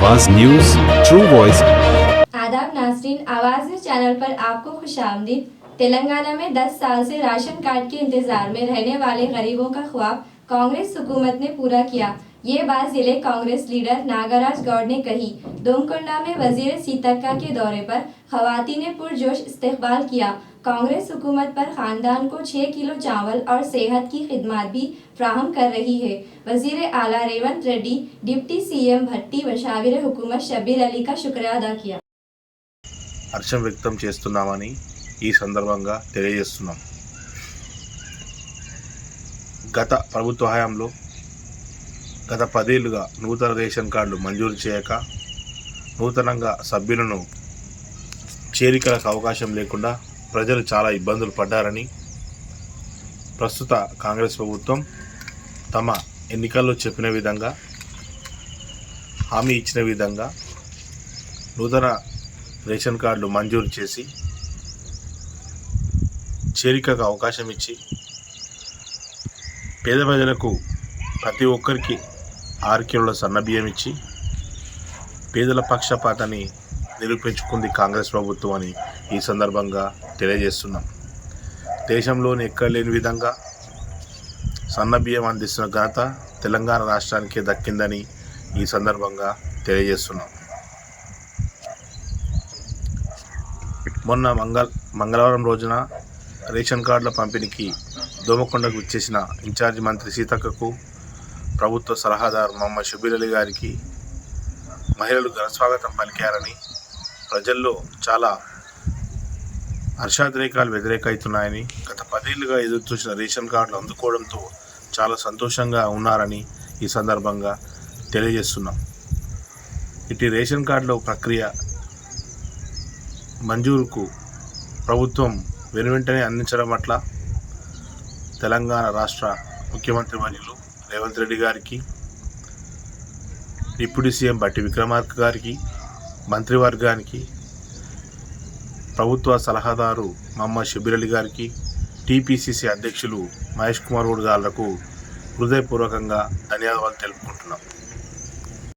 आवाज news true voice. आदाब नाज़रीन, आवाज़ न्यूज़ चैनल पर आपको खुशामदीद। तेलंगाना में 10 साल से राशन कार्ड के इंतजार में रहने वाले गरीबों का ख्वाब कांग्रेस हुकूमत ने पूरा किया। ये बात जिले कांग्रेस लीडर नागराज गौड़ ने कही। दोमकुंडा में वजीर सीतक्का के दौरे पर खवातीन ने पुरजोश इस्तकबाल किया। कांग्रेस हुकूमत पर खानदान को 6 किलो चावल और सेहत की खिदमत भी फ्राहम कर रही है। वजीर आला रेवंत रेड्डी, डिप्टी सीएम भट्टी, मशाविर हुकूमत शब्बीर अली का शुक्रिया अदा किया। హర్షం వ్యక్తం చేస్తున్నామని ఈ సందర్భంగా తెలియజేస్తున్నాం. గత ప్రభుత్వ హయాంలో గత 10 ఏళ్లుగా నూతన రేషన్ కార్డులు మంజూరు చేయక నూతనంగా సభ్యులను చేరికలకు అవకాశం లేకుండా ప్రజలు చాలా ఇబ్బందులు పడ్డారని ప్రస్తుత కాంగ్రెస్ ప్రభుత్వం తమ ఎన్నికల్లో చెప్పిన విధంగా హామీ ఇచ్చిన విధంగా నూతన రేషన్ కార్డులు మంజూరు చేసి చేరికకు అవకాశం ఇచ్చి పేద ప్రజలకు ప్రతి ఒక్కరికి 6 కిలోల సన్నబియ్యం ఇచ్చి పేదల పక్షపాతాన్ని నిరూపించుకుంది కాంగ్రెస్ ప్రభుత్వం అని ఈ సందర్భంగా తెలియజేస్తున్నాం. దేశంలోని ఎక్కడ లేని విధంగా సన్నబియ్యం అందిస్తున్న ఘనత తెలంగాణ రాష్ట్రానికే దక్కిందని ఈ సందర్భంగా తెలియజేస్తున్నాం. మొన్న మంగళవారం రోజున రేషన్ కార్డుల పంపిణీకి దోమకొండకు వచ్చేసిన ఇన్ఛార్జి మంత్రి సీతక్కకు, ప్రభుత్వ సలహాదారు మహమ్మద్ షబ్బీర్ అలీ గారికి మహిళలు ఘనస్వాగతం పలికారని, ప్రజల్లో చాలా హర్షాతిరేకాలు వ్యతిరేకవుతున్నాయని, గత 10 ఏళ్లుగా ఎదురుచూసిన రేషన్ కార్డులు అందుకోవడంతో చాలా సంతోషంగా ఉన్నారని ఈ సందర్భంగా తెలియజేస్తున్నాం. ఇటు రేషన్ కార్డుల ప్రక్రియ మంజూరుకు ప్రభుత్వం వెనువెంటనే అందించడం పట్ల తెలంగాణ రాష్ట్ర ముఖ్యమంత్రి వర్యులు రేవంత్ రెడ్డి గారికి, డిప్యూటీ సీఎం భట్టి విక్రమార్క గారికి, మంత్రివర్గానికి, ప్రభుత్వ సలహాదారు మహమ్మద్ షబ్బీర్ అలీ గారికి, టీపీసీసీ అధ్యక్షులు మహేష్ కుమార్ గౌడ్ గాళ్లకు హృదయపూర్వకంగా ధన్యవాదాలు తెలుపుకుంటున్నాం.